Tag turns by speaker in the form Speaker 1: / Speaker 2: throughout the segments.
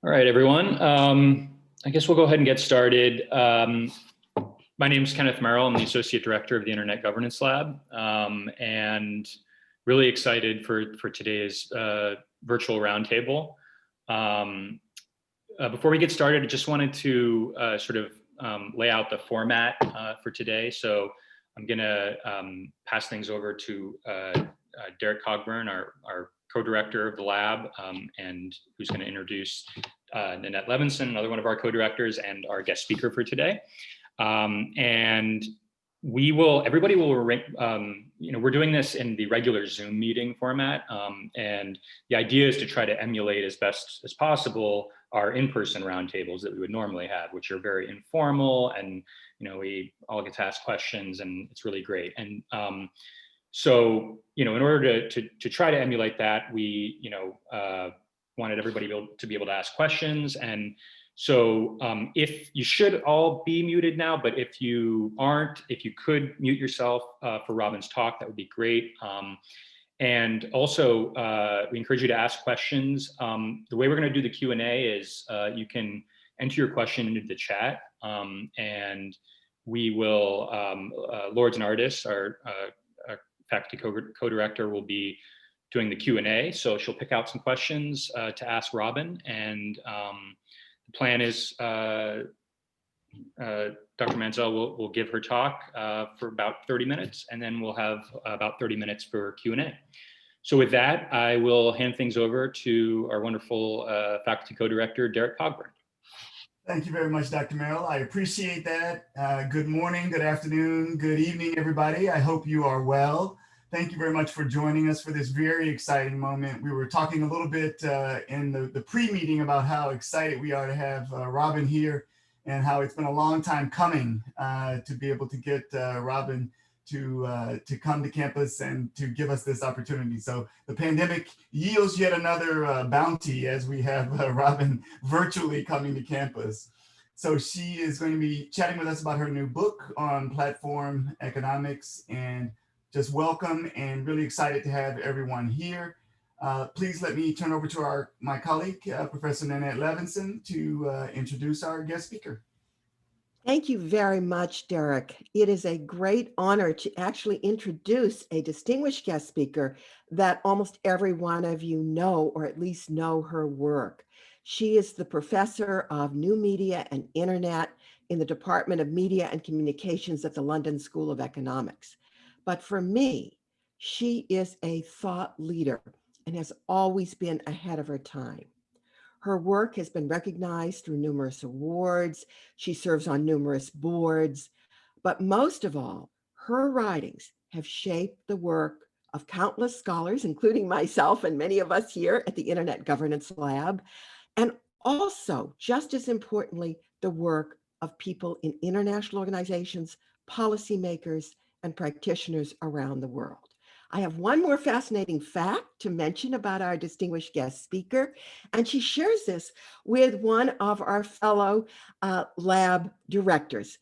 Speaker 1: All right, everyone. I guess we'll go ahead and get started. My name is Kenneth Merrill. I'm the Associate Director of the Internet Governance Lab, and really excited for today's virtual roundtable. Before we get started, I just wanted to lay out the format for today. So I'm gonna pass things over to Derek Cogburn, our co-director of the lab, and who's going to introduce Nanette Levinson, another one of our co-directors and our guest speaker for today. And everybody will, we're doing this in the regular Zoom meeting format. And the idea is to try to emulate as best as possible our in-person roundtables that we would normally have, which are very informal, and we all get to ask questions, and it's really great. And so, in order to try to emulate that, we, wanted everybody to be able to ask questions. And so if you should all be muted now, but if you aren't, if you could mute yourself for Robin's talk, that would be great. And also, we encourage you to ask questions. The way we're going to do the Q&A is you can enter your question into the chat, and we will, Lourdes Nardis, our faculty co-director, will be doing the Q&A. So she'll pick out some questions to ask Robin. And the plan is Dr. Mansell will give her talk for about 30 minutes, and then we'll have about 30 minutes for Q&A. So with that, I will hand things over to our wonderful faculty co-director, Derek Cogburn.
Speaker 2: Thank you very much, Dr. Merrill. I appreciate that. Good morning, good afternoon, good evening, everybody. I hope you are well. Thank you very much for joining us for this very exciting moment. We were talking a little bit in the pre-meeting about how excited we are to have Robin here, and how it's been a long time coming to be able to get Robin to come to campus and to give us this opportunity. So the pandemic yields yet another bounty as we have Robin virtually coming to campus. So she is going to be chatting with us about her new book on platform economics, and just welcome and really excited to have everyone here. Please let me turn over to my colleague, Professor Nanette Levinson, to introduce our guest speaker.
Speaker 3: Thank you very much, Derek. It is a great honor to actually introduce a distinguished guest speaker that almost every one of you know, or at least know her work. She is the professor of New Media and Internet in the Department of Media and Communications at the London School of Economics. But for me, she is a thought leader and has always been ahead of her time. Her work has been recognized through numerous awards. She serves on numerous boards, but most of all, her writings have shaped the work of countless scholars, including myself and many of us here at the Internet Governance Lab, and also, just as importantly, the work of people in international organizations, policymakers, and practitioners around the world. I have one more fascinating fact to mention about our distinguished guest speaker, and she shares this with one of our fellow lab directors,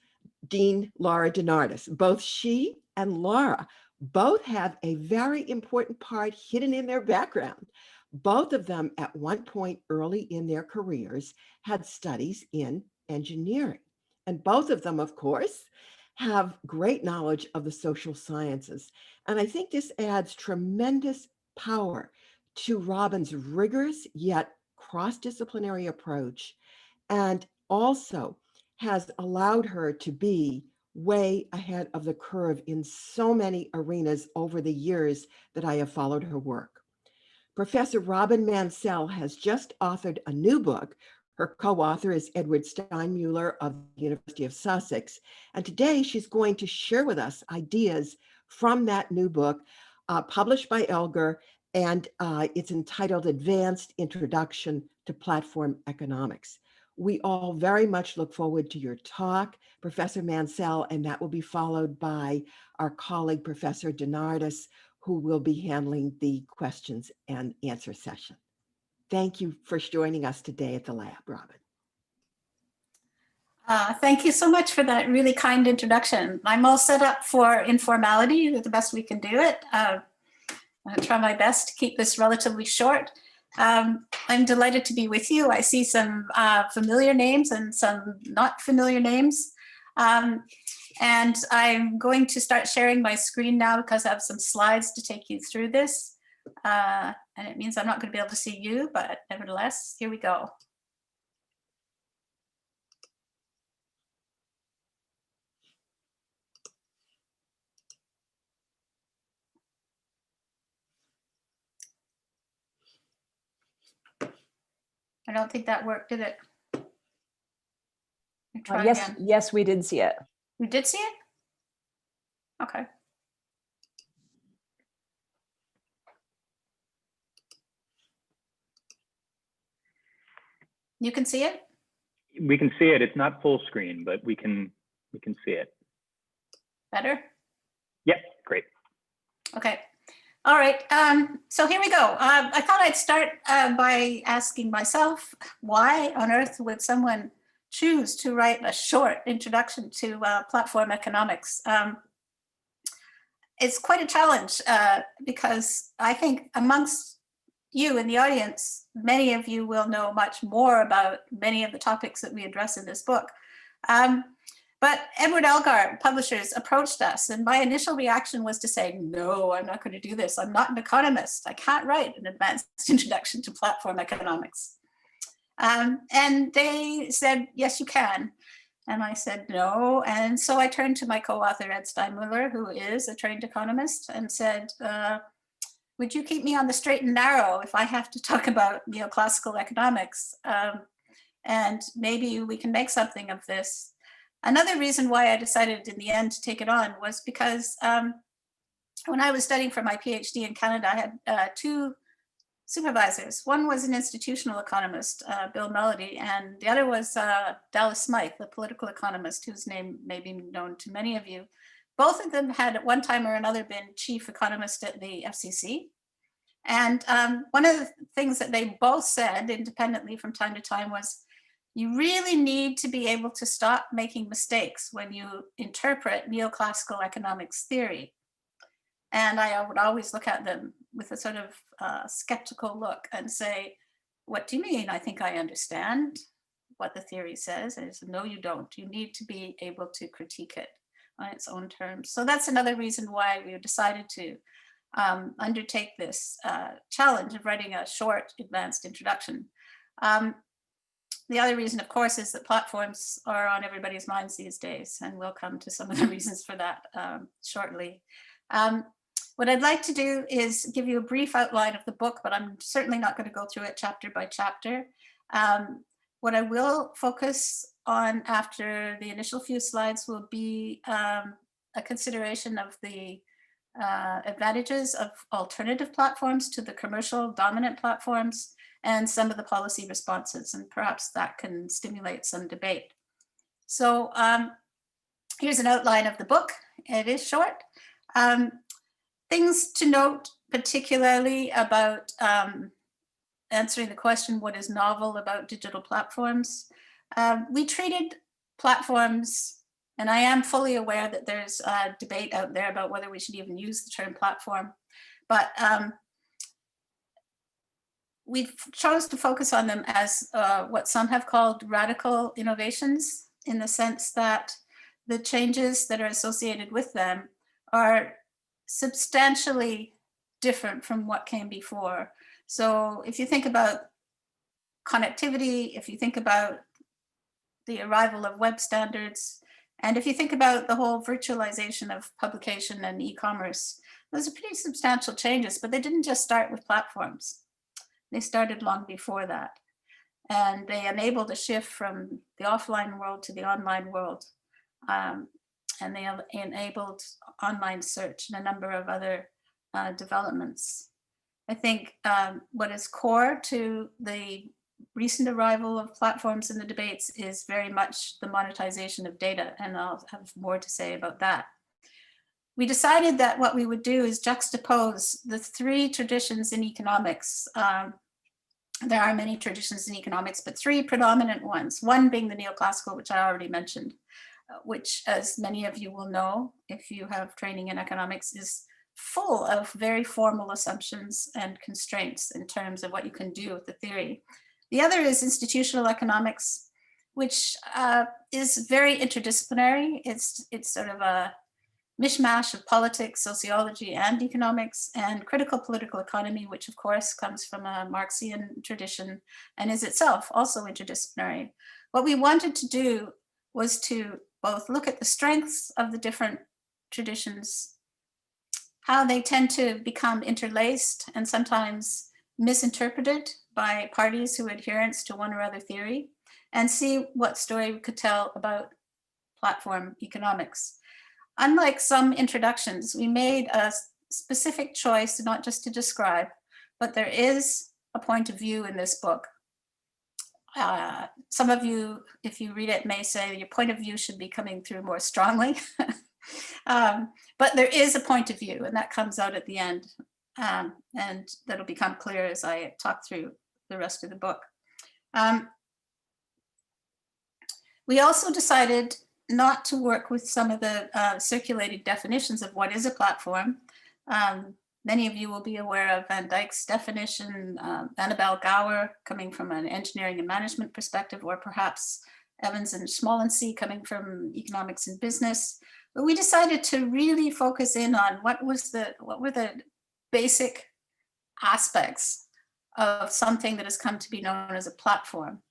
Speaker 3: Dean Laura DeNardis. Both she and Laura both have a very important part hidden in their background. Both of them at one point early in their careers had studies in engineering, and both of them, of course, have great knowledge of the social sciences. And I think this adds tremendous power to Robin's rigorous yet cross-disciplinary approach, and also has allowed her to be way ahead of the curve in so many arenas over the years that I have followed her work. Professor Robin Mansell has just authored a new book. Her co-author is Edward Steinmueller of the University of Sussex. And today she's going to share with us ideas from that new book published by Elgar, and it's entitled Advanced Introduction to Platform Economics. We all very much look forward to your talk, Professor Mansell, and that will be followed by our colleague, Professor DeNardis, who will be handling the questions and answer session. Thank you for joining us today at the lab, Robin.
Speaker 4: Thank you so much for that really kind introduction. I'm all set up for informality, the best we can do it. I'll try my best to keep this relatively short. I'm delighted to be with you. I see some familiar names and some not familiar names. And I'm going to start sharing my screen now because I have some slides to take you through this. And it means I'm not going to be able to see you, but nevertheless, here we go. I don't think that worked, did it? Try
Speaker 5: Yes,
Speaker 4: again.
Speaker 5: yes, we did see it.
Speaker 4: You did see it? Okay. You can see it?
Speaker 6: We can see it. It's not full screen, but we can see it.
Speaker 4: Better?
Speaker 6: Yep, great.
Speaker 4: Okay. All right. So here we go. I thought I'd start by asking myself, why on earth would someone choose to write a short introduction to platform economics? It's quite a challenge because I think amongst you in the audience, many of you will know much more about many of the topics that we address in this book. But Edward Elgar, publishers, approached us, and my initial reaction was to say, no, I'm not going to do this. I'm not an economist. I can't write an advanced introduction to platform economics. And they said, yes, you can. And I said, no. And so I turned to my co-author, Ed Steinmueller, who is a trained economist, and said, would you keep me on the straight and narrow if I have to talk about neoclassical economics? And maybe we can make something of this. Another reason why I decided in the end to take it on was because when I was studying for my PhD in Canada, I had two supervisors. One was an institutional economist, Bill Melody, and the other was Dallas Smythe, the political economist, whose name may be known to many of you. Both of them had at one time or another been chief economist at the FCC. And one of the things that they both said independently from time to time was, you really need to be able to stop making mistakes when you interpret neoclassical economics theory. And I would always look at them with a sort of skeptical look and say, what do you mean? I think I understand what the theory says. And I said, no, you don't. You need to be able to critique it on its own terms. So that's another reason why we decided to undertake this challenge of writing a short advanced introduction. The other reason, of course, is that platforms are on everybody's minds these days, and we'll come to some of the reasons for that shortly. What I'd like to do is give you a brief outline of the book, but I'm certainly not going to go through it chapter by chapter. What I will focus on after the initial few slides will be a consideration of the advantages of alternative platforms to the commercial dominant platforms, and some of the policy responses, and perhaps that can stimulate some debate. So here's an outline of the book. It is short. Things to note particularly about answering the question, what is novel about digital platforms? We treated platforms, and I am fully aware that there's a debate out there about whether we should even use the term platform, but we chose to focus on them as what some have called radical innovations, in the sense that the changes that are associated with them are substantially different from what came before. So if you think about connectivity, if you think about the arrival of web standards, and if you think about the whole virtualization of publication and e-commerce, those are pretty substantial changes, but they didn't just start with platforms. They started long before that. And they enabled a shift from the offline world to the online world. And they enabled online search and a number of other developments. I think what is core to the recent arrival of platforms in the debates is very much the monetization of data, and I'll have more to say about that. We decided that what we would do is juxtapose the three traditions in economics. There are many traditions in economics, but three predominant ones, one being the neoclassical, which I already mentioned, which, as many of you will know, if you have training in economics, is full of very formal assumptions and constraints in terms of what you can do with the theory. The other is institutional economics, which is very interdisciplinary. It's sort of a mishmash of politics, sociology, and economics, and critical political economy, which of course comes from a Marxian tradition and is itself also interdisciplinary. What we wanted to do was to both look at the strengths of the different traditions, how they tend to become interlaced and sometimes misinterpreted by parties who are adherents to one or other theory, and see what story we could tell about platform economics. Unlike some introductions, we made a specific choice not just to describe, but there is a point of view in this book. Some of you, if you read it, may say your point of view should be coming through more strongly. But there is a point of view, and that comes out at the end. And that'll become clear as I talk through the rest of the book. We also decided not to work with some of the circulated definitions of what is a platform. Many of you will be aware of Van Dijk's definition, Annabelle Gower coming from an engineering and management perspective, or perhaps Evans and Schmalensee coming from economics and business. But we decided to really focus in on what were the basic aspects of something that has come to be known as a platform.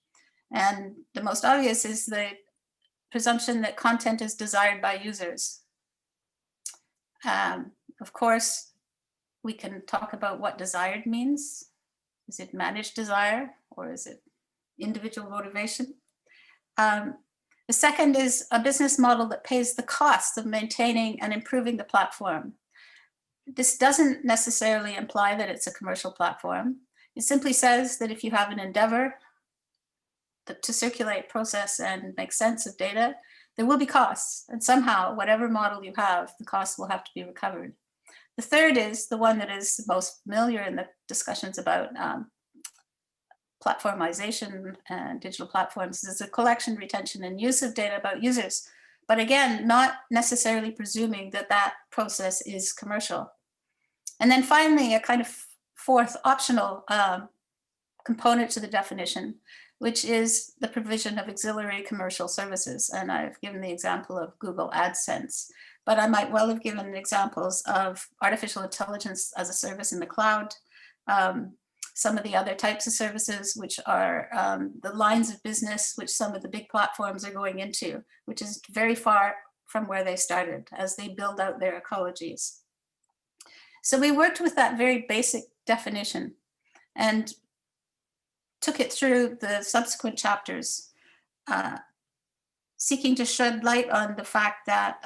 Speaker 4: And the most obvious is the presumption that content is desired by users. Of course, we can talk about what desired means. Is it managed desire, or is it individual motivation? The second is a business model that pays the cost of maintaining and improving the platform. This doesn't necessarily imply that it's a commercial platform. It simply says that if you have an endeavor to circulate, process, and make sense of data, there will be costs. And somehow, whatever model you have, the costs will have to be recovered. The third is the one that is most familiar in the discussions about platformization and digital platforms, is the collection, retention, and use of data about users. But again, not necessarily presuming that that process is commercial. And then finally, a kind of fourth optional component to the definition, which is the provision of auxiliary commercial services. And I've given the example of Google AdSense, but I might well have given examples of artificial intelligence as a service in the cloud, some of the other types of services, which are the lines of business which some of the big platforms are going into, which is very far from where they started as they build out their ecologies. So we worked with that very basic definition and took it through the subsequent chapters, seeking to shed light on the fact that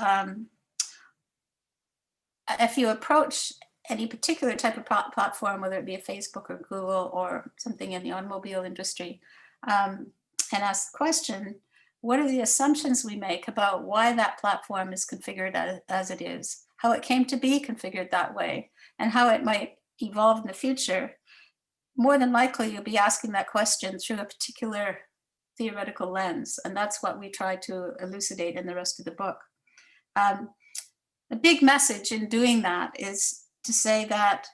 Speaker 4: if you approach any particular type of platform, whether it be a Facebook or Google or something in the automobile industry, and ask the question, what are the assumptions we make about why that platform is configured as it is, how it came to be configured that way, and how it might evolve in the future? More than likely, you'll be asking that question through a particular theoretical lens, and that's what we try to elucidate in the rest of the book. The big message in doing that is to say that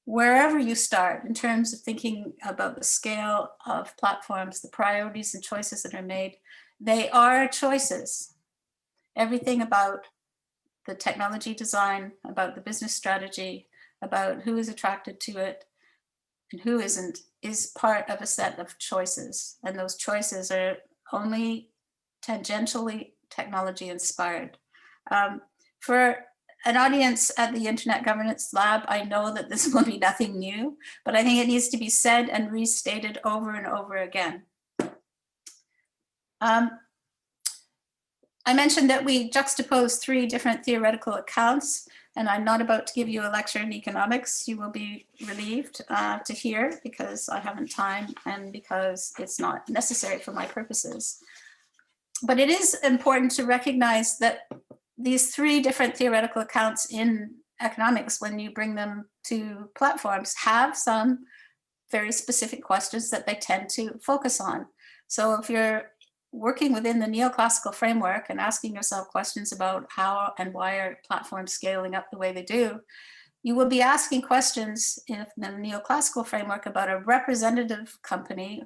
Speaker 4: wherever you start in terms of thinking about the scale of platforms, the priorities and choices that are made, they are choices. Everything about the technology design, about the business strategy, about who is attracted to it and who isn't, is part of a set of choices. And those choices are only tangentially technology inspired. For an audience at the Internet Governance Lab, I know that this will be nothing new, but I think it needs to be said and restated over and over again. I mentioned that we juxtaposed 3 different theoretical accounts, and I'm not about to give you a lecture in economics. You will be relieved to hear, because I haven't time and because it's not necessary for my purposes. But it is important to recognize that these 3 different theoretical accounts in economics, when you bring them to platforms, have some very specific questions that they tend to focus on. So if you're working within the neoclassical framework and asking yourself questions about how and why are platforms scaling up the way they do, you will be asking questions in the neoclassical framework about a representative company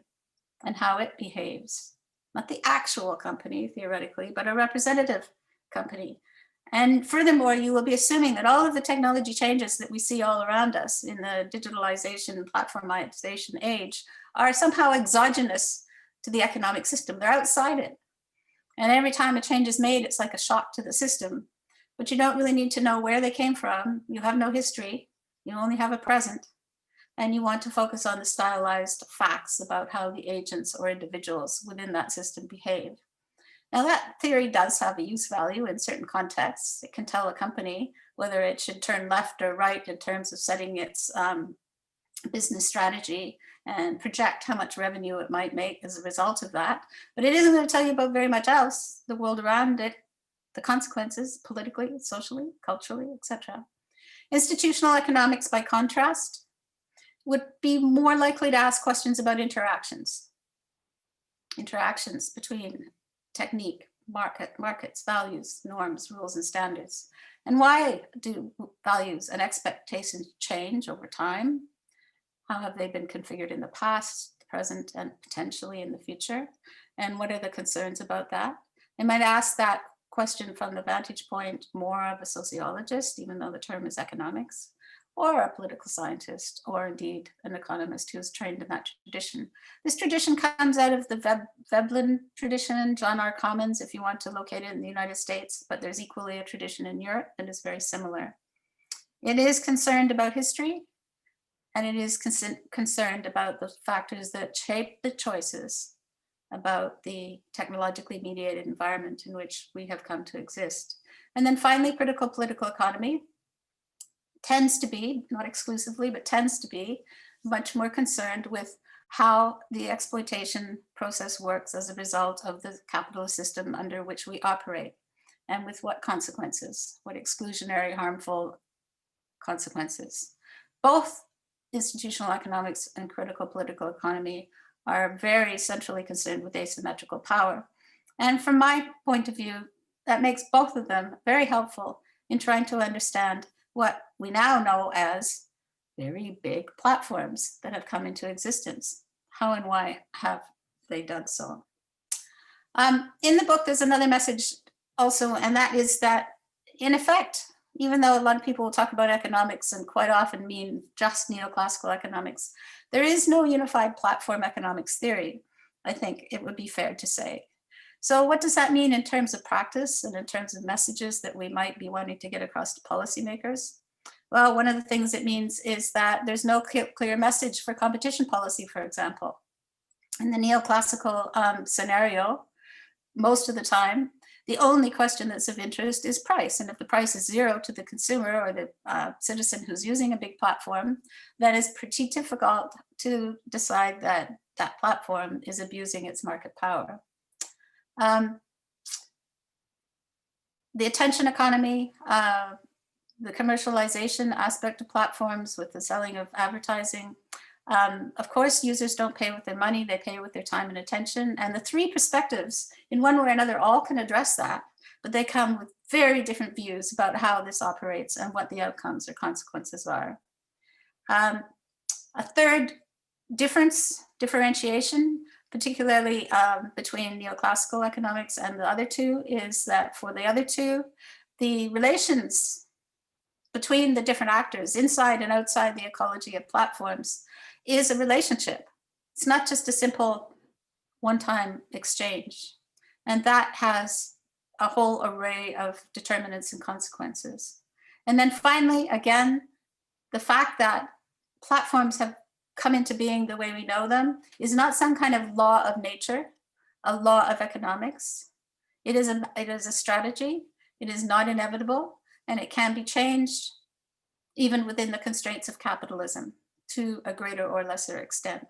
Speaker 4: and how it behaves. Not the actual company, theoretically, but a representative company. And furthermore, you will be assuming that all of the technology changes that we see all around us in the digitalization and platformization age are somehow exogenous to the economic system. They're outside it. And every time a change is made, it's like a shock to the system. But you don't really need to know where they came from. You have no history. You only have a present. And you want to focus on the stylized facts about how the agents or individuals within that system behave. Now, that theory does have a use value in certain contexts. It can tell a company whether it should turn left or right in terms of setting its business strategy and project how much revenue it might make as a result of that. But it isn't going to tell you about very much else, the world around it, the consequences politically, socially, culturally, etc. Institutional economics, by contrast, would be more likely to ask questions about interactions between technique, markets, values, norms, rules, and standards. And why do values and expectations change over time? How have they been configured in the past, the present, and potentially in the future? And what are the concerns about that? They might ask that question from the vantage point more of a sociologist, even though the term is economics, or a political scientist, or indeed an economist who is trained in that tradition. This tradition comes out of the Veblen tradition, John R. Commons, if you want to locate it in the United States, but there's equally a tradition in Europe that is very similar. It is concerned about history, and it is concerned about the factors that shape the choices about the technologically mediated environment in which we have come to exist. And then finally, critical political economy tends to be, not exclusively, but tends to be much more concerned with how the exploitation process works as a result of the capitalist system under which we operate, and with what consequences, what exclusionary, harmful consequences. Both institutional economics and critical political economy are very centrally concerned with asymmetrical power. And from my point of view, that makes both of them very helpful in trying to understand what we now know as very big platforms that have come into existence. How and why have they done so? In the book, there's another message also, and that is that, in effect, even though a lot of people will talk about economics and quite often mean just neoclassical economics, there is no unified platform economics theory, I think it would be fair to say. So what does that mean in terms of practice and in terms of messages that we might be wanting to get across to policymakers? Well, one of the things it means is that there's no clear message for competition policy, for example. In the neoclassical scenario, most of the time, the only question that's of interest is price. And if the price is zero to the consumer or the citizen who's using a big platform, then it's pretty difficult to decide that that platform is abusing its market power. The attention economy, the commercialization aspect of platforms with the selling of advertising. Of course, users don't pay with their money, they pay with their time and attention. And the three perspectives, in one way or another, all can address that, but they come with very different views about how this operates and what the outcomes or consequences are. A third differentiation, particularly between neoclassical economics and the other two, is that for the other two, the relations between the different actors inside and outside the ecology of platforms is a relationship. It's not just a simple one-time exchange. And that has a whole array of determinants and consequences. And then finally, again, the fact that platforms have come into being the way we know them is not some kind of law of nature, a law of economics. It is a strategy. It is not inevitable, and it can be changed even within the constraints of capitalism to a greater or lesser extent.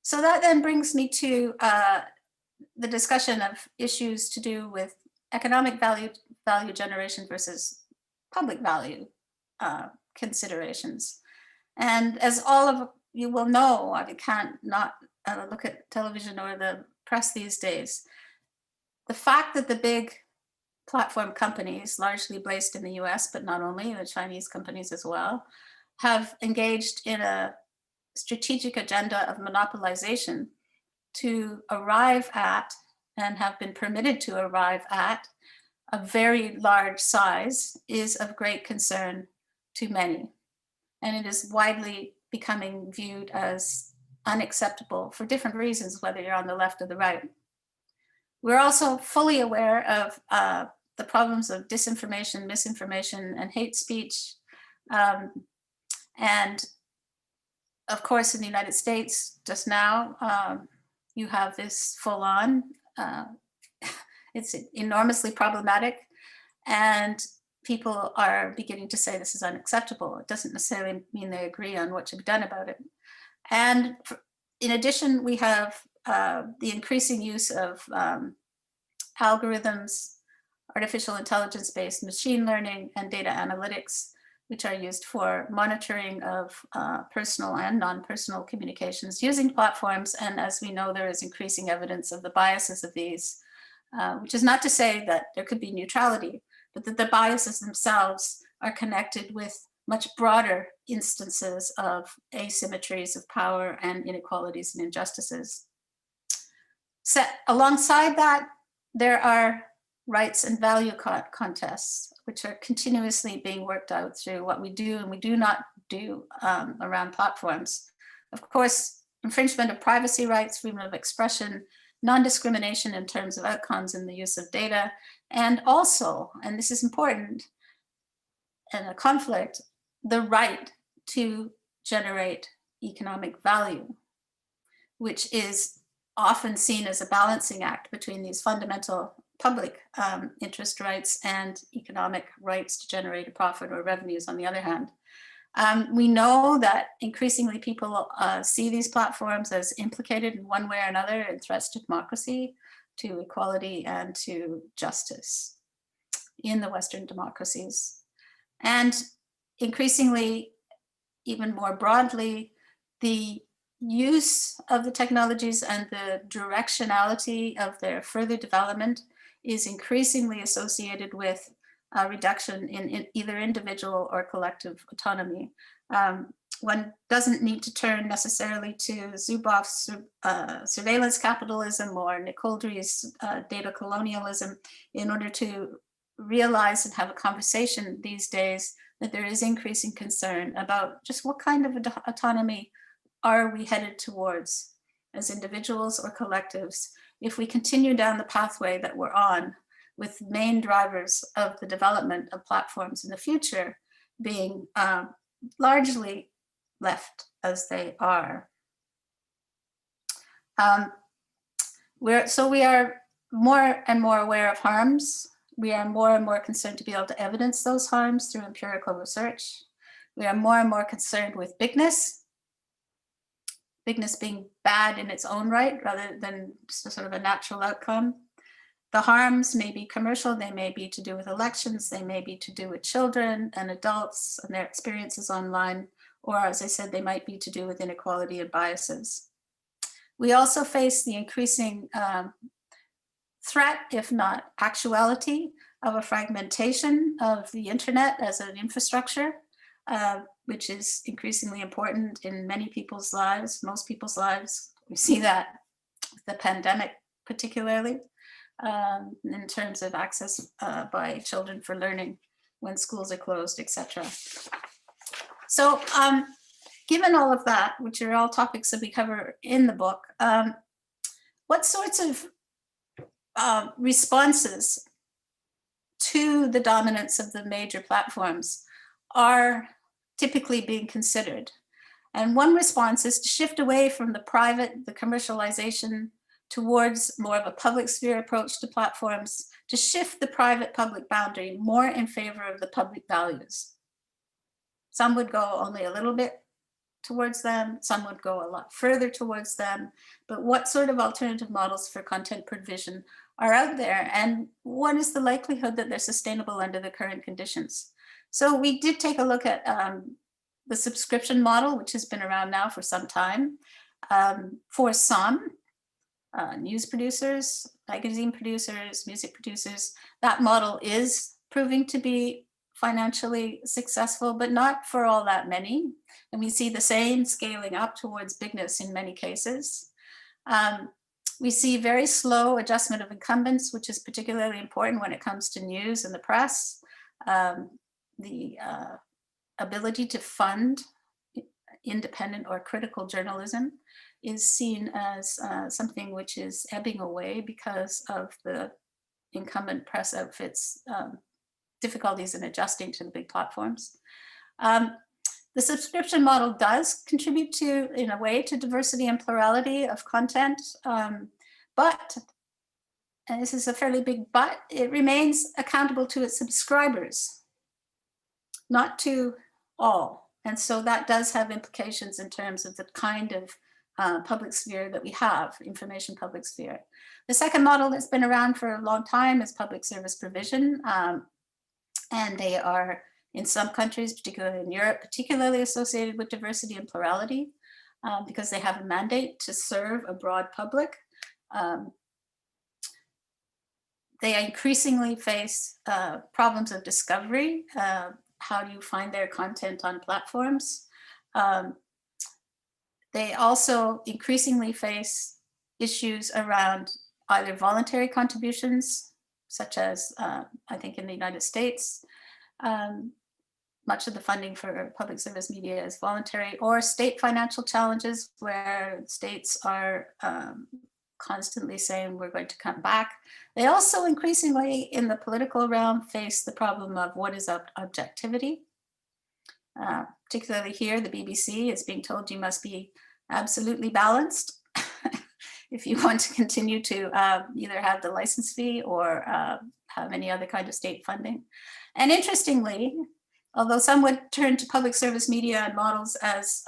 Speaker 4: So that then brings me to the discussion of issues to do with economic value generation versus public value considerations. And as all of you will know, I can't not look at television or the press these days, the fact that the big platform companies, largely based in the US, but not only, the Chinese companies as well, have engaged in a strategic agenda of monopolization to arrive at, and have been permitted to arrive at, a very large size is of great concern to many. And it is widely becoming viewed as unacceptable for different reasons, whether you're on the left or the right. We're also fully aware of the problems of disinformation, misinformation, and hate speech. And of course, in the United States, just now, you have this full on, it's enormously problematic. And people are beginning to say this is unacceptable. It doesn't necessarily mean they agree on what should be done about it. And in addition, we have the increasing use of algorithms, artificial intelligence-based machine learning, and data analytics, which are used for monitoring of personal and non-personal communications using platforms. And as we know, there is increasing evidence of the biases of these, which is not to say that there could be neutrality, but that the biases themselves are connected with much broader instances of asymmetries of power and inequalities and injustices. So alongside that, there are rights and value contests, which are continuously being worked out through what we do and we do not do around platforms. Of course, infringement of privacy rights, freedom of expression, non-discrimination in terms of outcomes in the use of data, and also, and this is important, and a conflict, the right to generate economic value, which is often seen as a balancing act between these fundamental public interest rights and economic rights to generate a profit or revenues on the other hand. We know that increasingly people see these platforms as implicated in one way or another in threats to democracy, to equality, and to justice in the Western democracies. And increasingly, even more broadly, the use of the technologies and the directionality of their further development is increasingly associated with a reduction in either individual or collective autonomy. One doesn't need to turn necessarily to Zuboff's surveillance capitalism or Nick Holdry's data colonialism in order to realize and have a conversation these days that there is increasing concern about just what kind of autonomy are we headed towards as individuals or collectives if we continue down the pathway that we're on, with main drivers of the development of platforms in the future being largely left as they are. So we are more and more aware of harms. We are more and more concerned to be able to evidence those harms through empirical research. We are more and more concerned with bigness being bad in its own right rather than just a sort of a natural outcome. The harms may be commercial, they may be to do with elections, they may be to do with children and adults and their experiences online, or as I said, they might be to do with inequality and biases. We also face the increasing threat, if not actuality, of a fragmentation of the internet as an infrastructure, which is increasingly important in many people's lives, most people's lives. We see that with the pandemic particularly, in terms of access by children for learning when schools are closed, etc. So given all of that, which are all topics that we cover in the book, what sorts of responses to the dominance of the major platforms are typically being considered? And one response is to shift away from the private, the commercialization, towards more of a public sphere approach to platforms, to shift the private-public boundary more in favor of the public values. Some would go only a little bit towards them, some would go a lot further towards them, but what sort of alternative models for content provision are out there, and what is the likelihood that they're sustainable under the current conditions? So we did take a look at the subscription model, which has been around now for some time. For some news producers, magazine producers, music producers. That model is proving to be financially successful, but not for all that many. And we see the same scaling up towards bigness in many cases. We see very slow adjustment of incumbents, which is particularly important when it comes to news and the press. The ability to fund independent or critical journalism is seen as something which is ebbing away because of the incumbent press outfits' difficulties in adjusting to the big platforms. The subscription model does contribute to, in a way, to diversity and plurality of content, but, and this is a fairly big but, it remains accountable to its subscribers, not to all. And so that does have implications in terms of the kind of public sphere that we have, information public sphere. The second model that's been around for a long time is public service provision. And they are, in some countries, particularly in Europe, particularly associated with diversity and plurality because they have a mandate to serve a broad public. They increasingly face problems of discovery. How do you find their content on platforms? They also increasingly face issues around either voluntary contributions, such as I think in the United States, much of the funding for public service media is voluntary, or state financial challenges where states are constantly saying we're going to come back. They also increasingly in the political realm face the problem of what is objectivity. Particularly here, the BBC is being told you must be absolutely balanced if you want to continue to either have the license fee or have any other kind of state funding. And interestingly, although some would turn to public service media and models as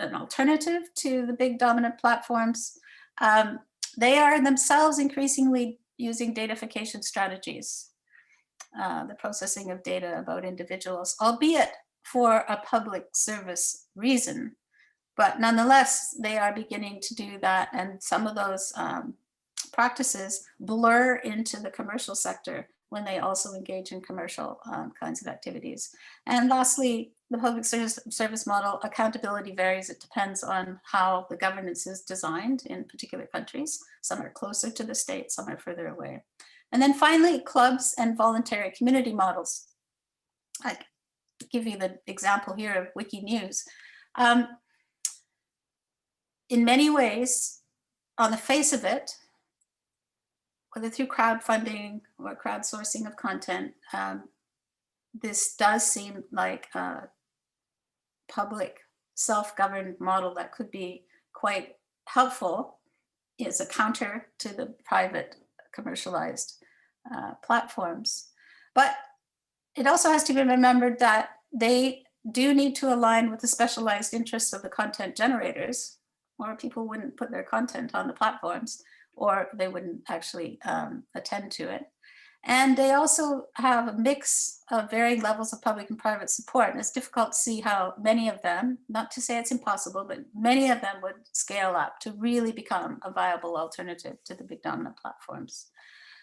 Speaker 4: an alternative to the big dominant platforms, they are themselves increasingly using datafication strategies, the processing of data about individuals, albeit for a public service reason. But nonetheless, they are beginning to do that. And some of those practices blur into the commercial sector when they also engage in commercial kinds of activities. And lastly, the public service model, accountability varies. It depends on how the governance is designed in particular countries. Some are closer to the state, some are further away. And then finally, clubs and voluntary community models. I give you the example here of Wikinews. In many ways, on the face of it, whether through crowdfunding or crowdsourcing of content, this does seem like a public self-governed model that could be quite helpful as a counter to the private commercialized platforms. But it also has to be remembered that they do need to align with the specialized interests of the content generators, or people wouldn't put their content on the platforms, or they wouldn't actually attend to it. And they also have a mix of varying levels of public and private support. And it's difficult to see how many of them, not to say it's impossible, but many of them would scale up to really become a viable alternative to the big dominant platforms.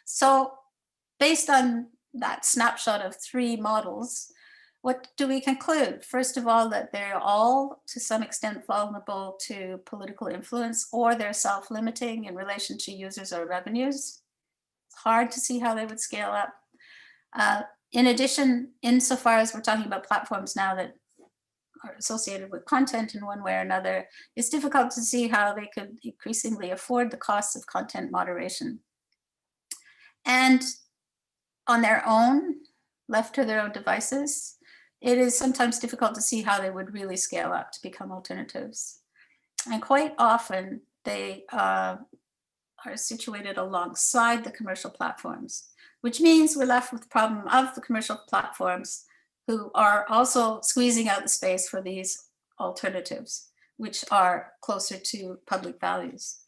Speaker 4: So based on that snapshot of three models, what do we conclude? First of all, that they're all to some extent vulnerable to political influence, or they're self-limiting in relation to users or revenues. It's hard to see how they would scale up. In addition, insofar as we're talking about platforms now that are associated with content in one way or another, it's difficult to see how they could increasingly afford the costs of content moderation. And on their own, left to their own devices, it is sometimes difficult to see how they would really scale up to become alternatives. And quite often they are situated alongside the commercial platforms, which means we're left with the problem of the commercial platforms who are also squeezing out the space for these alternatives, which are closer to public values.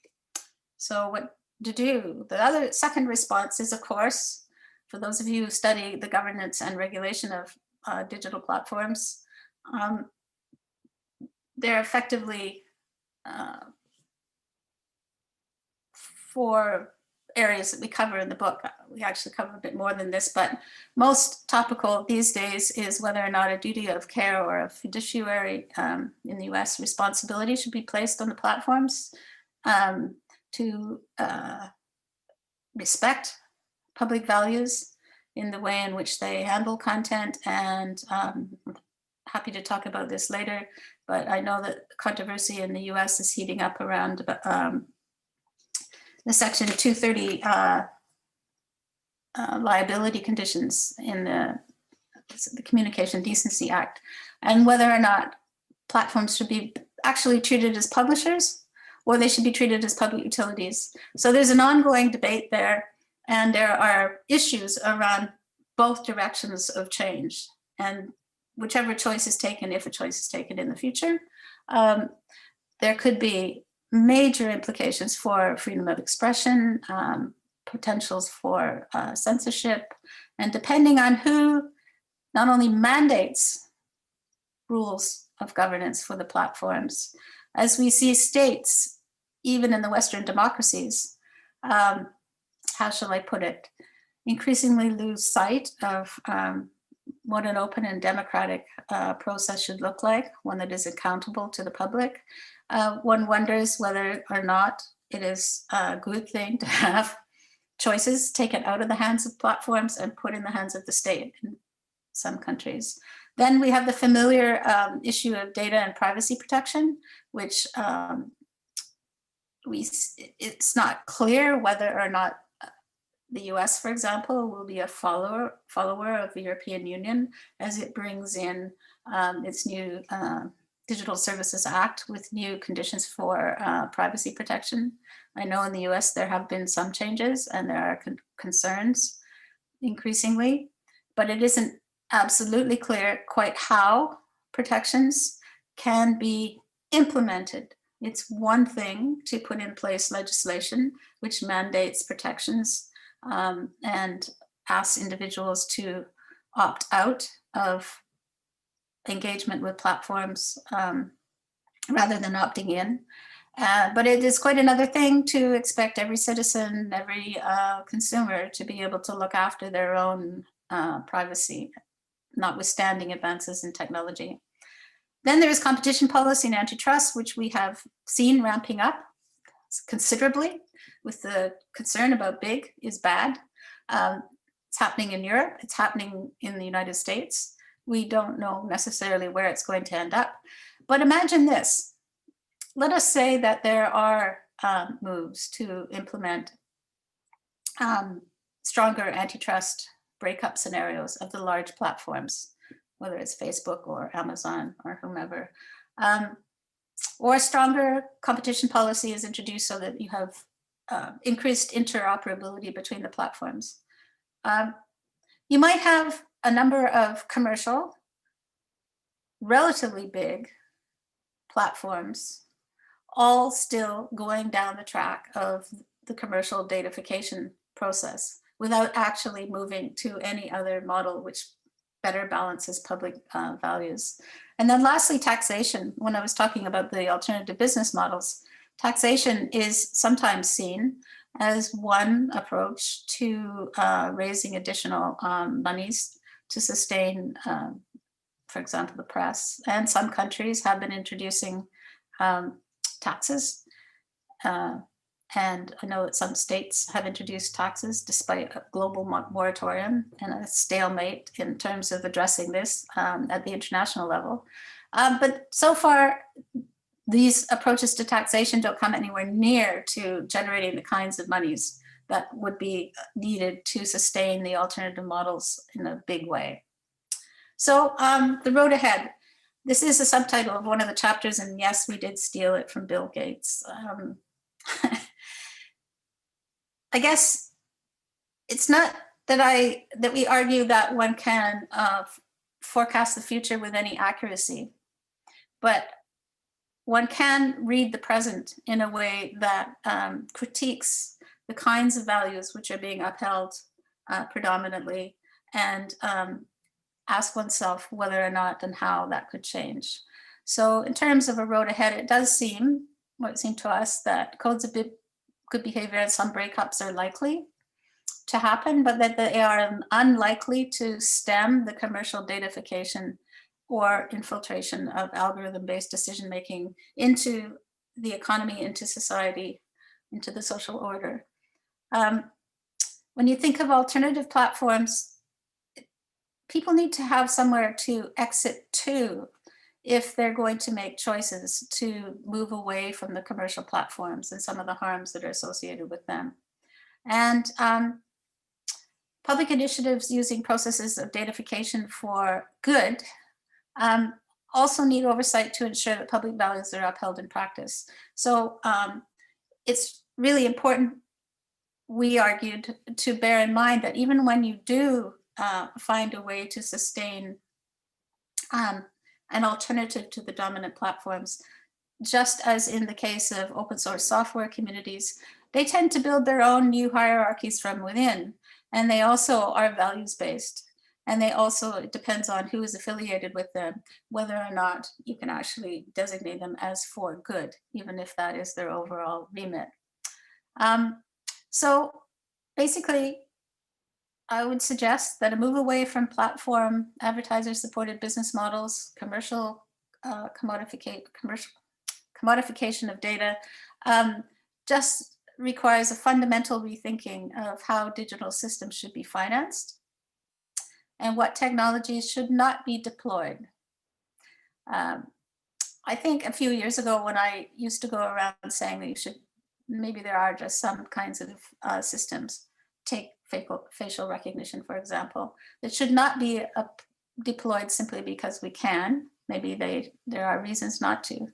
Speaker 4: So what to do? The second response is, of course, for those of you who study the governance and regulation of digital platforms, they're effectively for areas that we cover in the book. We actually cover a bit more than this, but most topical these days is whether or not a duty of care or a fiduciary in the US responsibility should be placed on the platforms to respect public values in the way in which they handle content. And happy to talk about this later, but I know that controversy in the US is heating up around the Section 230 liability conditions in the Communication Decency Act, and whether or not platforms should be actually treated as publishers or they should be treated as public utilities. So there's an ongoing debate there, and there are issues around both directions of change. And whichever choice is taken, if a choice is taken in the future, there could be major implications for freedom of expression, potentials for censorship, and depending on who not only mandates rules of governance for the platforms, as we see states, even in the Western democracies, how shall I put it, increasingly lose sight of what an open and democratic process should look like, one that is accountable to the public. One wonders whether or not it is a good thing to have choices taken out of the hands of platforms and put in the hands of the state in some countries. Then we have the familiar issue of data and privacy protection, which it's not clear whether or not the US, for example, will be a follower of the European Union as it brings in its new Digital Services Act with new conditions for privacy protection. I know in the US there have been some changes and there are concerns increasingly, but it isn't absolutely clear quite how protections can be implemented. It's one thing to put in place legislation which mandates protections and asks individuals to opt out of engagement with platforms rather than opting in. But it is quite another thing to expect every citizen, every consumer to be able to look after their own privacy, notwithstanding advances in technology. Then there is competition policy and antitrust, which we have seen ramping up considerably with the concern about big is bad. It's happening in Europe, it's happening in the United States. We don't know necessarily where it's going to end up. But imagine this. Let us say that there are moves to implement stronger antitrust breakup scenarios of the large platforms, whether it's Facebook or Amazon or whomever. Or stronger competition policy is introduced so that you have increased interoperability between the platforms. You might have a number of commercial, relatively big platforms, all still going down the track of the commercial datafication process without actually moving to any other model which better balances public values. And then lastly, taxation. When I was talking about the alternative business models, taxation is sometimes seen as one approach to raising additional monies to sustain, for example, the press. And some countries have been introducing taxes. And I know that some states have introduced taxes despite a global moratorium and a stalemate in terms of addressing this at the international level. But so far, these approaches to taxation don't come anywhere near to generating the kinds of monies that would be needed to sustain the alternative models in a big way. So the road ahead. This is a subtitle of one of the chapters, and yes, we did steal it from Bill Gates. I guess it's not that we argue that one can forecast the future with any accuracy, but one can read the present in a way that critiques the kinds of values which are being upheld predominantly, and ask oneself whether or not and how that could change. So in terms of a road ahead, it does seem, what it seemed to us, that code's a bit good behavior and some breakups are likely to happen, but that they are unlikely to stem the commercial datafication or infiltration of algorithm-based decision-making into the economy, into society, into the social order. When you think of alternative platforms, people need to have somewhere to exit to if they're going to make choices to move away from the commercial platforms and some of the harms that are associated with them. And public initiatives using processes of datafication for good also need oversight to ensure that public values are upheld in practice. So it's really important, we argued, to bear in mind that even when you do find a way to sustain an alternative to the dominant platforms, just as in the case of open source software communities, they tend to build their own new hierarchies from within, and they also are values-based. And they also, it depends on who is affiliated with them, whether or not you can actually designate them as for good, even if that is their overall remit. So basically, I would suggest that a move away from platform advertiser-supported business models, commercial commodification of data, just requires a fundamental rethinking of how digital systems should be financed and what technologies should not be deployed. I think a few years ago when I used to go around saying that you should, maybe there are just some kinds of systems, take facial recognition, for example, that should not be deployed simply because we can. Maybe there are reasons not to.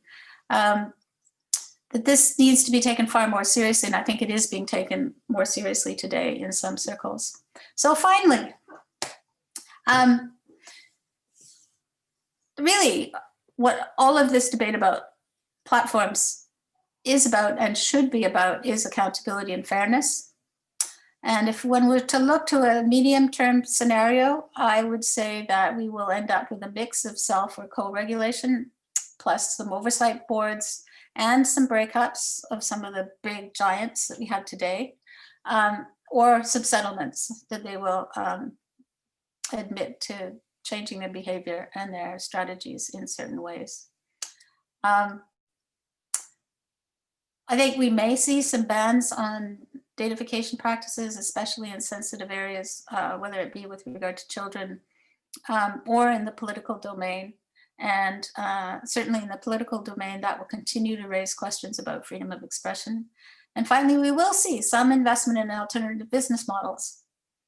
Speaker 4: That this needs to be taken far more seriously, and I think it is being taken more seriously today in some circles. So finally, really what all of this debate about platforms is about and should be about is accountability and fairness. And if when we're to look to a medium-term scenario, I would say that we will end up with a mix of self or co-regulation, plus some oversight boards and some breakups of some of the big giants that we have today, or some settlements that they will admit to changing their behavior and their strategies in certain ways. I think we may see some bans on datafication practices, especially in sensitive areas, whether it be with regard to children or in the political domain. And certainly in the political domain, that will continue to raise questions about freedom of expression. And finally, we will see some investment in alternative business models.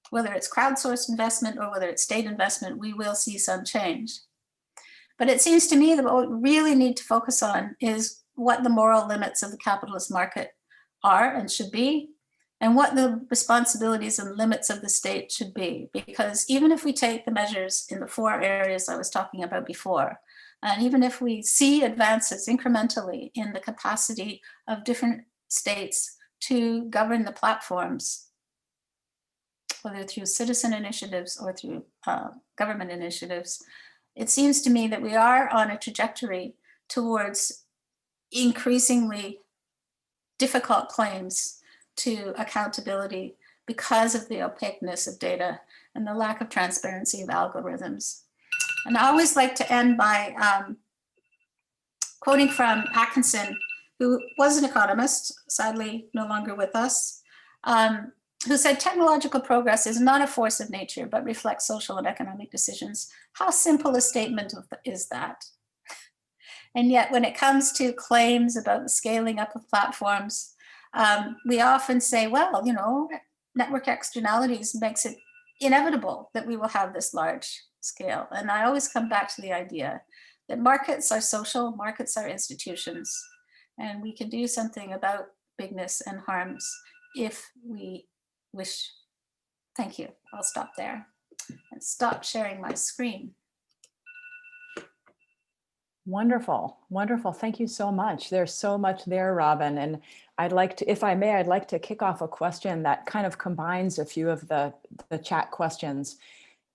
Speaker 4: Whether it's crowdsourced investment or whether it's state investment, we will see some change. But it seems to me that what we really need to focus on is what the moral limits of the capitalist market are and should be, and what the responsibilities and limits of the state should be. Because even if we take the measures in the 4 areas I was talking about before, and even if we see advances incrementally in the capacity of different states to govern the platforms, whether through citizen initiatives or through government initiatives, it seems to me that we are on a trajectory towards increasingly difficult claims to accountability because of the opaqueness of data and the lack of transparency of algorithms. And I always like to end by quoting from Atkinson, who was an economist, sadly no longer with us, who said, technological progress is not a force of nature, but reflects social and economic decisions. How simple a statement is that? And yet when it comes to claims about the scaling up of platforms, we often say, well, you know, network externalities makes it inevitable that we will have this large scale. And I always come back to the idea that markets are social, markets are institutions, and we can do something about bigness and harms if we wish. Thank you. I'll stop there and stop sharing my screen.
Speaker 5: Wonderful, wonderful. Thank you so much. There's so much there, Robin. And I'd like to, if I may, I'd like to kick off a question that kind of combines a few of the chat questions.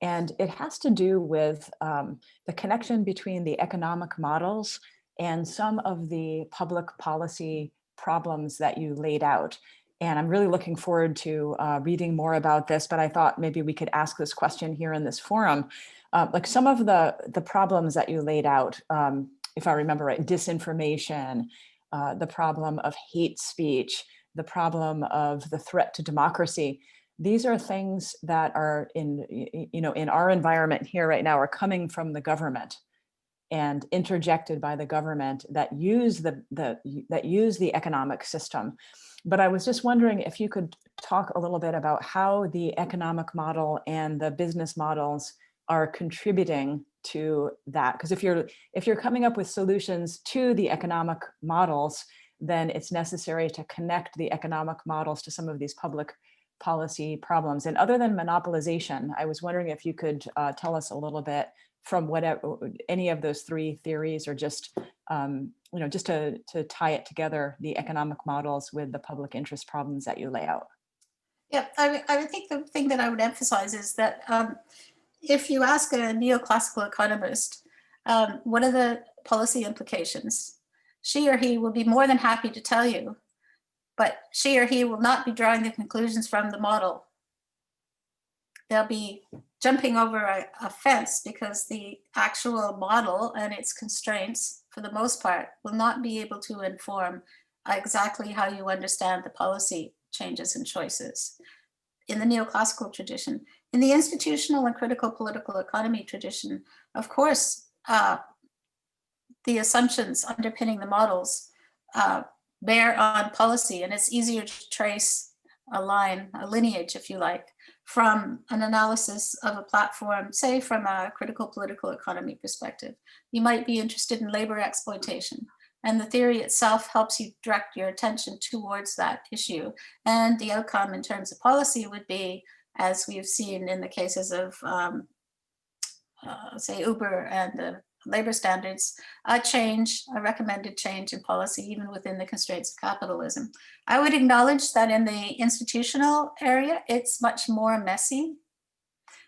Speaker 5: And it has to do with the connection between the economic models and some of the public policy problems that you laid out. And I'm really looking forward to reading more about this, but I thought maybe we could ask this question here in this forum. Like some of the problems that you laid out, if I remember right, disinformation, the problem of hate speech, the problem of the threat to democracy. These are things that are in our environment here right now are coming from the government and interjected by the government that use the economic system. But I was just wondering if you could talk a little bit about how the economic model and the business models are contributing to that. Because if you're coming up with solutions to the economic models, then it's necessary to connect the economic models to some of these public policy problems. And other than monopolization, I was wondering if you could tell us a little bit from whatever, any of those three theories, or just just to tie it together, the economic models with the public interest problems that you lay out.
Speaker 4: Yeah, I think the thing that I would emphasize is that if you ask a neoclassical economist, what are the policy implications? She or he will be more than happy to tell you, but she or he will not be drawing the conclusions from the model. They'll be jumping over a fence because the actual model and its constraints, for the most part, will not be able to inform exactly how you understand the policy changes and choices in the neoclassical tradition. In the institutional and critical political economy tradition, of course, the assumptions underpinning the models bear on policy, and it's easier to trace a line, a lineage, if you like, from an analysis of a platform, say from a critical political economy perspective. You might be interested in labor exploitation, and the theory itself helps you direct your attention towards that issue. And the outcome in terms of policy would be, as we've seen in the cases of, say, Uber and the labor standards, a recommended change in policy, even within the constraints of capitalism. I would acknowledge that in the institutional area, it's much more messy.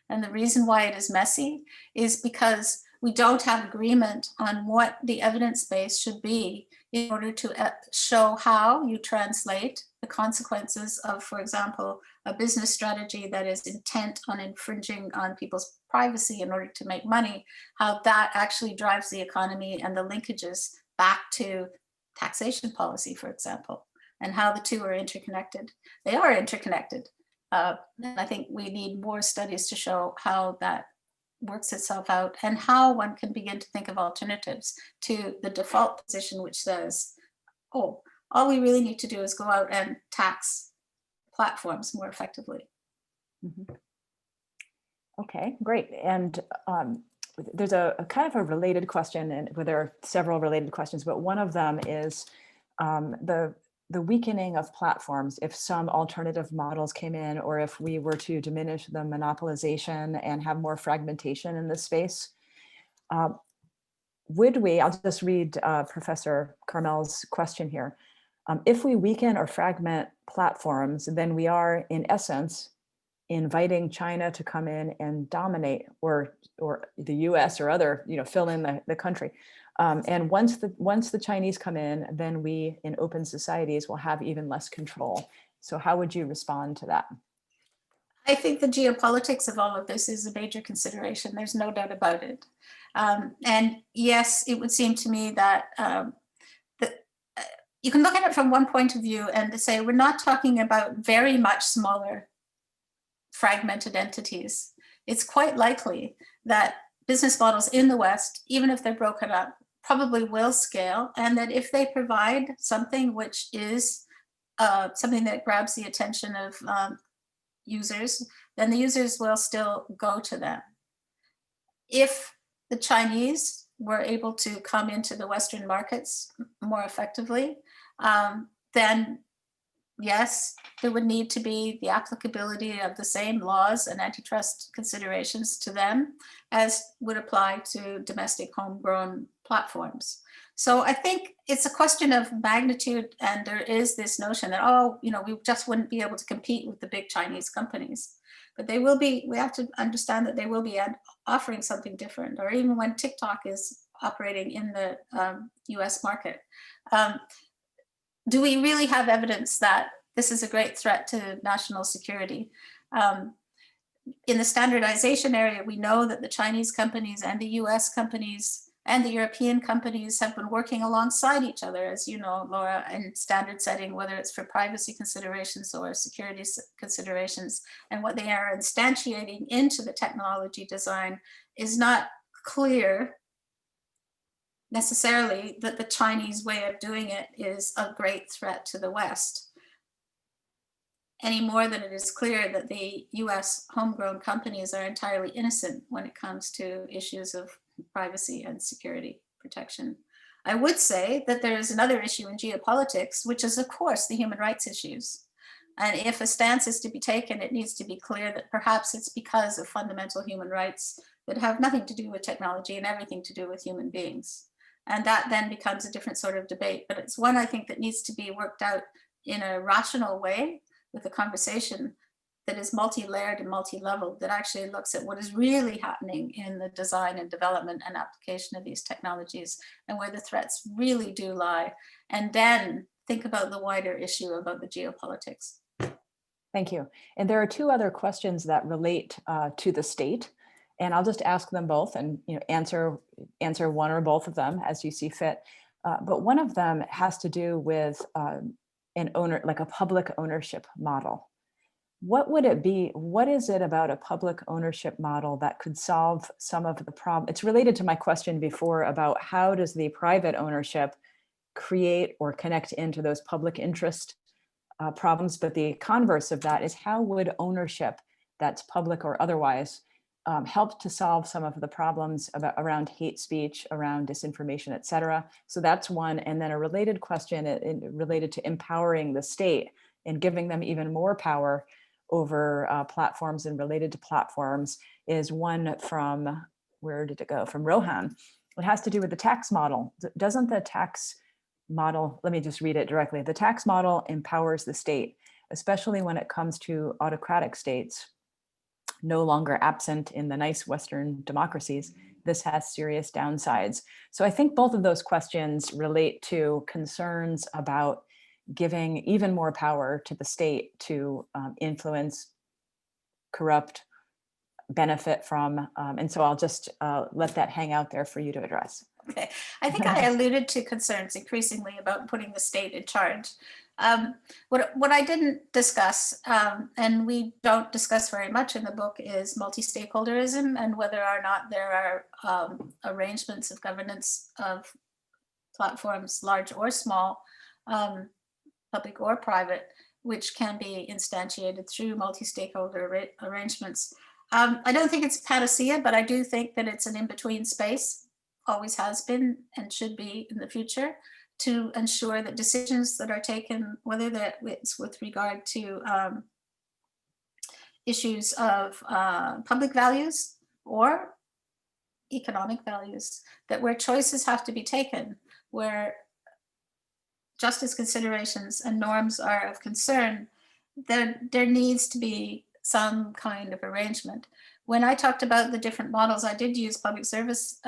Speaker 4: And the reason why it is messy is because we don't have agreement on what the evidence base should be in order to show how you translate the consequences of, for example, a business strategy that is intent on infringing on people's privacy in order to make money, how that actually drives the economy and the linkages back to taxation policy, for example, and how the two are interconnected. They are interconnected. And I think we need more studies to show how that works itself out and how one can begin to think of alternatives to the default position, which says, oh, all we really need to do is go out and tax platforms more effectively.
Speaker 5: Mm-hmm. Okay, great. And there's a kind of a related question, and well, there are several related questions, but one of them is the weakening of platforms. If some alternative models came in, or if we were to diminish the monopolization and have more fragmentation in this space, would we, I'll just read Professor Carmel's question here. If we weaken or fragment platforms, then we are, in essence, inviting China to come in and dominate, or the US or other, fill in the country. And once the Chinese come in, then we in open societies will have even less control. So how would you respond to that?
Speaker 4: I think the geopolitics of all of this is a major consideration. There's no doubt about it. And yes, it would seem to me that you can look at it from one point of view and to say, we're not talking about very much smaller fragmented entities. It's quite likely that business models in the West, even if they're broken up, probably will scale, and that if they provide something which is something that grabs the attention of users, then the users will still go to them. If the Chinese were able to come into the Western markets more effectively, then yes, there would need to be the applicability of the same laws and antitrust considerations to them as would apply to domestic homegrown platforms. So I think it's a question of magnitude, and there is this notion that, oh, we just wouldn't be able to compete with the big Chinese companies. But they will be, we have to understand that they will be offering something different, or even when TikTok is operating in the US market. do we really have evidence that this is a great threat to national security? In the standardization area, we know that the Chinese companies and the US companies and the European companies have been working alongside each other, as you know, Laura, in standard setting, whether it's for privacy considerations or security considerations. And what they are instantiating into the technology design is not clear necessarily that the Chinese way of doing it is a great threat to the West, any more than it is clear that the US homegrown companies are entirely innocent when it comes to issues of privacy and security protection. I would say that there is another issue in geopolitics, which is, of course, the human rights issues. And if a stance is to be taken, it needs to be clear that perhaps it's because of fundamental human rights that have nothing to do with technology and everything to do with human beings. And that then becomes a different sort of debate. But it's one, I think, that needs to be worked out in a rational way, with a conversation that is multi-layered and multi-leveled, that actually looks at what is really happening in the design and development and application of these technologies and where the threats really do lie. And then think about the wider issue about the geopolitics.
Speaker 5: Thank you. And there are two other questions that relate to the state. And I'll just ask them both and answer one or both of them as you see fit. But one of them has to do with like a public ownership model. What would it be? What is it about a public ownership model that could solve some of the problem? It's related to my question before about how does the private ownership create or connect into those public interest problems, but the converse of that is how would ownership that's public or otherwise help to solve some of the problems around hate speech, around disinformation, et cetera. So that's one. And then a related question related to empowering the state and giving them even more power over platforms and related to platforms is one from, where did it go? From Rohan. It has to do with the tax model. Doesn't the tax model, let me just read it directly. The tax model empowers the state, especially when it comes to autocratic states, no longer absent in the nice Western democracies. This has serious downsides. So I think both of those questions relate to concerns about giving even more power to the state to influence, corrupt, benefit from. And so I'll just let that hang out there for you to address.
Speaker 4: Okay, I think I alluded to concerns increasingly about putting the state in charge. What I didn't discuss, and we don't discuss very much in the book, is multi-stakeholderism and whether or not there are arrangements of governance of platforms, large or small, public or private, which can be instantiated through multi-stakeholder arrangements. I don't think it's a panacea, but I do think that it's an in-between space, always has been and should be in the future, to ensure that decisions that are taken, whether that it's with regard to issues of public values or economic values, that where choices have to be taken, where justice considerations and norms are of concern, there needs to be some kind of arrangement. When I talked about the different models, I did use public service,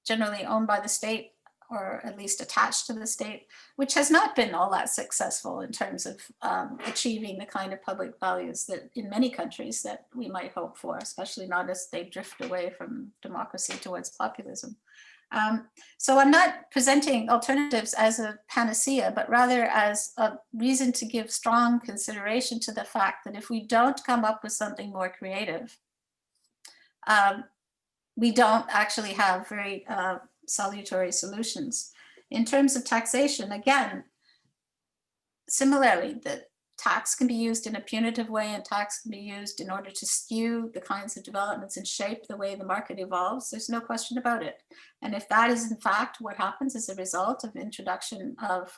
Speaker 4: generally owned by the state, or at least attached to the state, which has not been all that successful in terms of achieving the kind of public values that in many countries that we might hope for, especially not as they drift away from democracy towards populism. So I'm not presenting alternatives as a panacea, but rather as a reason to give strong consideration to the fact that if we don't come up with something more creative, we don't actually have very salutary solutions. In terms of taxation, again, similarly, the tax can be used in a punitive way, and tax can be used in order to skew the kinds of developments and shape the way the market evolves. There's no question about it. And if that is in fact what happens as a result of introduction of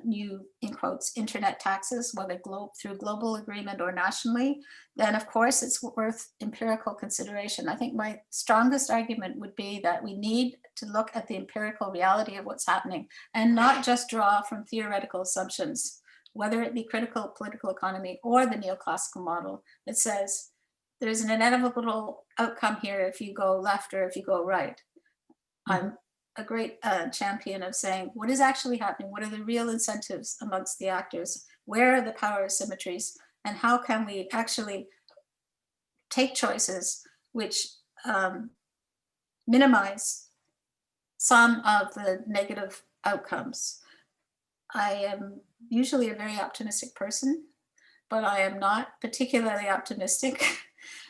Speaker 4: new, in quotes, internet taxes, whether through global agreement or nationally, then of course it's worth empirical consideration. I think my strongest argument would be that we need to look at the empirical reality of what's happening and not just draw from theoretical assumptions, whether it be critical political economy or the neoclassical model that says there's an inevitable outcome here if you go left or if you go right. I'm a great champion of saying, what is actually happening? What are the real incentives amongst the actors? Where are the power asymmetries? And how can we actually take choices which minimize some of the negative outcomes? I am usually a very optimistic person, but I am not particularly optimistic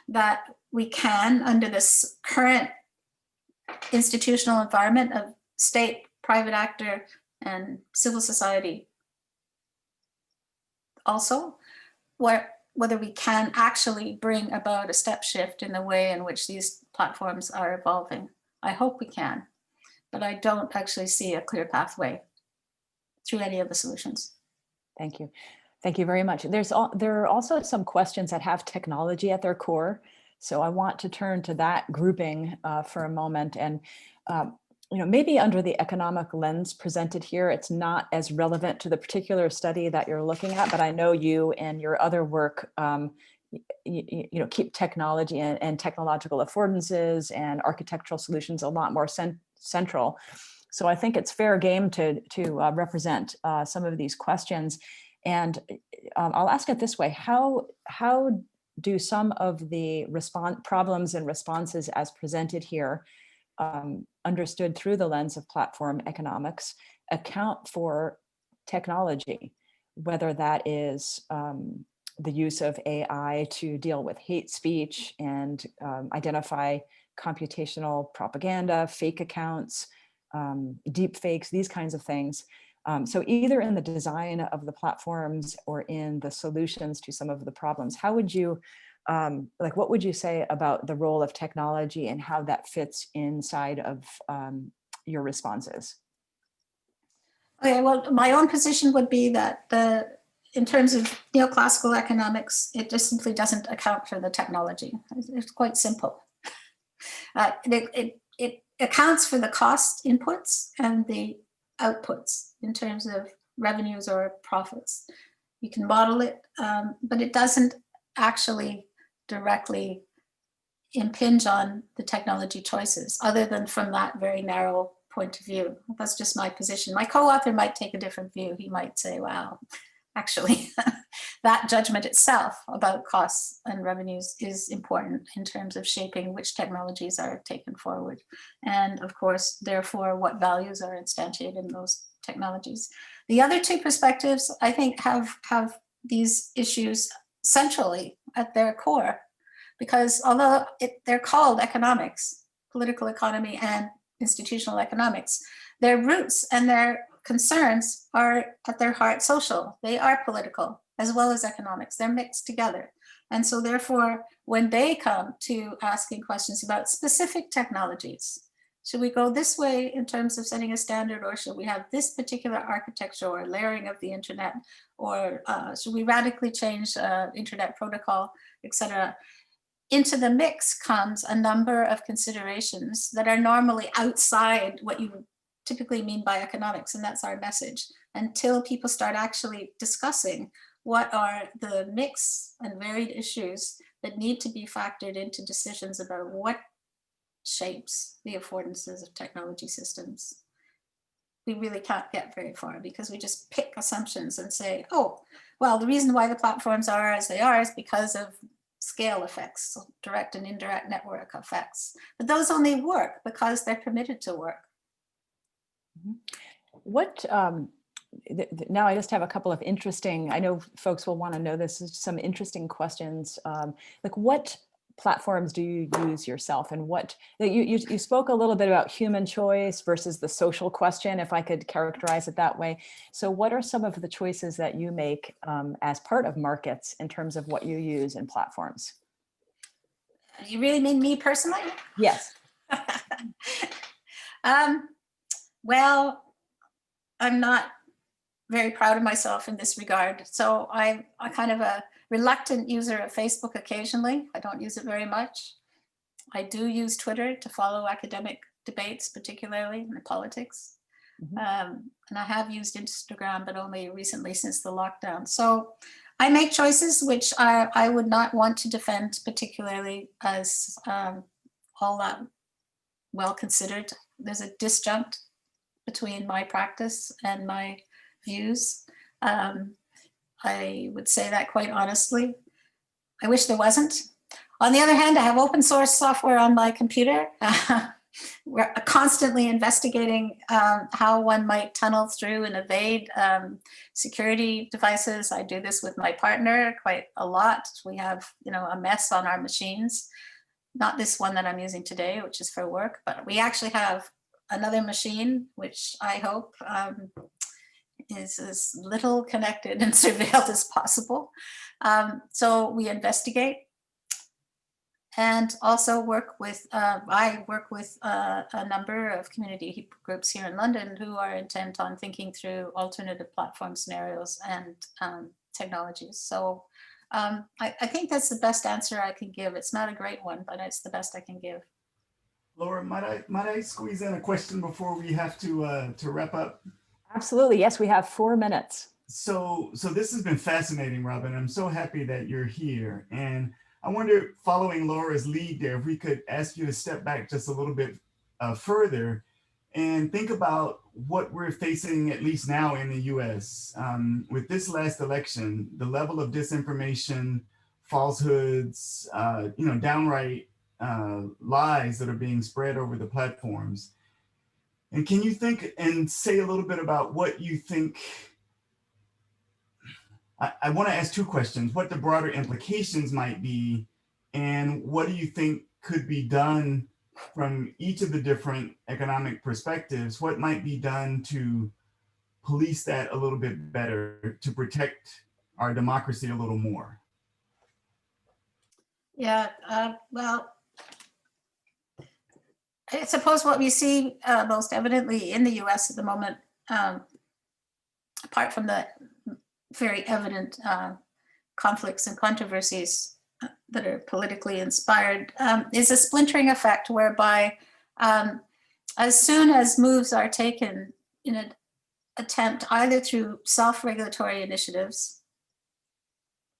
Speaker 4: that we can, under this current institutional environment of state, private actor, and civil society, also, whether we can actually bring about a step shift in the way in which these platforms are evolving. I hope we can, but I don't actually see a clear pathway through any of the solutions.
Speaker 5: Thank you. Thank you very much. There are also some questions that have technology at their core. So I want to turn to that grouping for a moment. And maybe under the economic lens presented here, it's not as relevant to the particular study that you're looking at, but I know you and your other work keep technology and technological affordances and architectural solutions a lot more central. So I think it's fair game to represent some of these questions. And I'll ask it this way: how do some of the problems and responses as presented here, understood through the lens of platform economics, account for technology, whether that is the use of AI to deal with hate speech and identify computational propaganda, fake accounts, deep fakes, these kinds of things. So either in the design of the platforms or in the solutions to some of the problems, how would you, what would you say about the role of technology and how that fits inside of your responses?
Speaker 4: Okay, well, my own position would be that in terms of neoclassical economics, it just simply doesn't account for the technology. It's quite simple. It accounts for the cost inputs and the outputs in terms of revenues or profits. You can model it, but it doesn't actually directly impinge on the technology choices, other than from that very narrow point of view. That's just my position. My co-author might take a different view. He might say, wow, actually, that judgment itself about costs and revenues is important in terms of shaping which technologies are taken forward. And of course, therefore, what values are instantiated in those technologies. The other two perspectives, I think, have these issues centrally at their core, because although they're called economics, political economy and institutional economics, their roots and their concerns are at their heart social. They are political as well as economics. They're mixed together. And so therefore, when they come to asking questions about specific technologies, should we go this way in terms of setting a standard, or should we have this particular architecture or layering of the internet, or should we radically change internet protocol, etc.? Into the mix comes a number of considerations that are normally outside what you typically mean by economics, and that's our message. Until people start actually discussing what are the mix and varied issues that need to be factored into decisions about what shapes the affordances of technology systems, we really can't get very far, because we just pick assumptions and say, oh, well, the reason why the platforms are as they are is because of scale effects, so direct and indirect network effects. But those only work because they're permitted to work.
Speaker 5: What, now I just have a couple of interesting, I know folks will want to know this, some interesting questions. Like, what platforms do you use yourself, and what, you spoke a little bit about human choice versus the social question, if I could characterize it that way. So what are some of the choices that you make as part of markets in terms of what you use in platforms?
Speaker 4: You really mean me personally?
Speaker 5: Yes.
Speaker 4: Well, I'm not very proud of myself in this regard. So I'm kind of a reluctant user of Facebook occasionally. I don't use it very much. I do use Twitter to follow academic debates, particularly in politics. And I have used Instagram, but only recently since the lockdown. So I make choices which I would not want to defend particularly as all that well considered. There's a disjunct between my practice and my views. I would say that quite honestly. I wish there wasn't. On the other hand, I have open source software on my computer. We're constantly investigating how one might tunnel through and evade security devices. I do this with my partner quite a lot. We have, a mess on our machines. Not this one that I'm using today, which is for work, but we actually have another machine, which I hope is as little connected and surveilled as possible. So we investigate. And also work with, I work with a number of community groups here in London who are intent on thinking through alternative platform scenarios and technologies. So I think that's the best answer I can give. It's not a great one, but it's the best I can give.
Speaker 2: Laura, might I squeeze in a question before we have to wrap up?
Speaker 5: Absolutely. Yes, we have 4 minutes.
Speaker 2: So this has been fascinating, Robin. I'm so happy that you're here. And I wonder, following Laura's lead there, if we could ask you to step back just a little bit further and think about what we're facing, at least now in the US. With this last election, the level of disinformation, falsehoods, downright lies that are being spread over the platforms. And can you think and say a little bit about what you think? I want to ask two questions: what the broader implications might be, and what do you think could be done from each of the different economic perspectives? What might be done to police that a little bit better, to protect our democracy a little more?
Speaker 4: Yeah, well, I suppose what we see most evidently in the US at the moment, apart from the very evident conflicts and controversies that are politically inspired, is a splintering effect whereby as soon as moves are taken in an attempt either through self-regulatory initiatives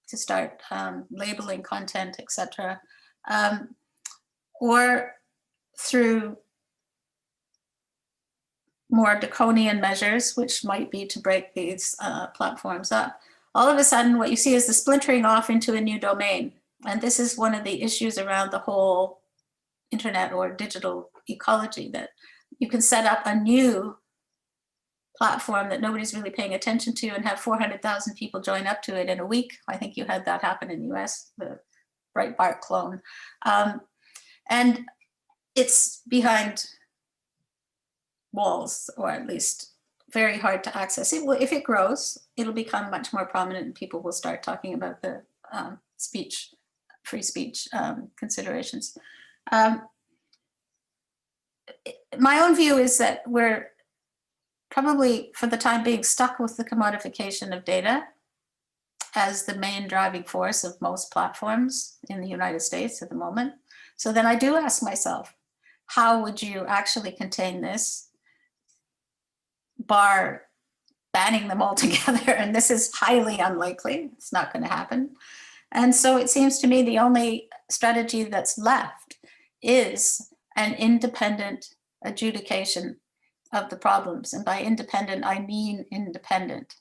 Speaker 4: to start labeling content, etc., or through more draconian measures, which might be to break these platforms up, all of a sudden what you see is the splintering off into a new domain. And this is one of the issues around the whole internet or digital ecology, that you can set up a new platform that nobody's really paying attention to and have 400,000 people join up to it in a week. I think you had that happen in the US, the Breitbart clone. And it's behind walls, or at least very hard to access. It will, if it grows, it'll become much more prominent and people will start talking about the free speech considerations. My own view is that we're probably, for the time being, stuck with the commodification of data as the main driving force of most platforms in the United States at the moment. So then I do ask myself, how would you actually contain this, bar banning them altogether? And this is highly unlikely. It's not going to happen. And so it seems to me the only strategy that's left is an independent adjudication of the problems. And by independent, I mean independent,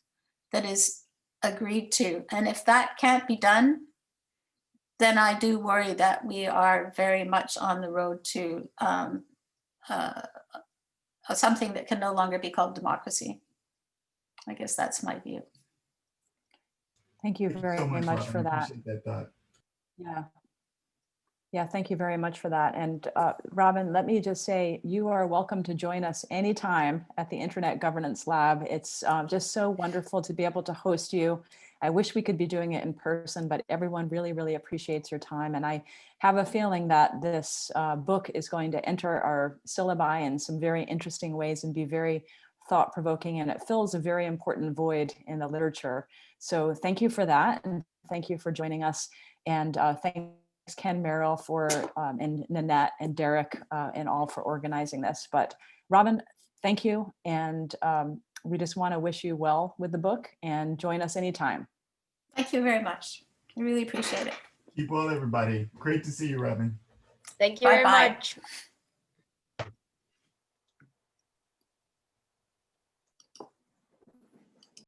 Speaker 4: that is agreed to. And if that can't be done, then I do worry that we are very much on the road to something that can no longer be called democracy. I guess that's my view.
Speaker 5: Thank you very much
Speaker 2: Robin.
Speaker 5: for that.
Speaker 2: Appreciate that thought.
Speaker 5: Yeah, thank you very much for that. And Robin, let me just say, you are welcome to join us anytime at the Internet Governance Lab. It's just so wonderful to be able to host you. I wish we could be doing it in person, but everyone really, really appreciates your time. And I have a feeling that this book is going to enter our syllabi in some very interesting ways and be very thought-provoking, and it fills a very important void in the literature. So thank you for that, and thank you for joining us. And thanks Ken Merrill for and Nanette and Derek and all for organizing this. But Robin, thank you, and we just want to wish you well with the book, and join us anytime.
Speaker 4: Thank you very much. I really appreciate it.
Speaker 2: Keep well, everybody. Great to see you, Robin.
Speaker 7: Thank you very
Speaker 4: Bye-bye.
Speaker 7: much.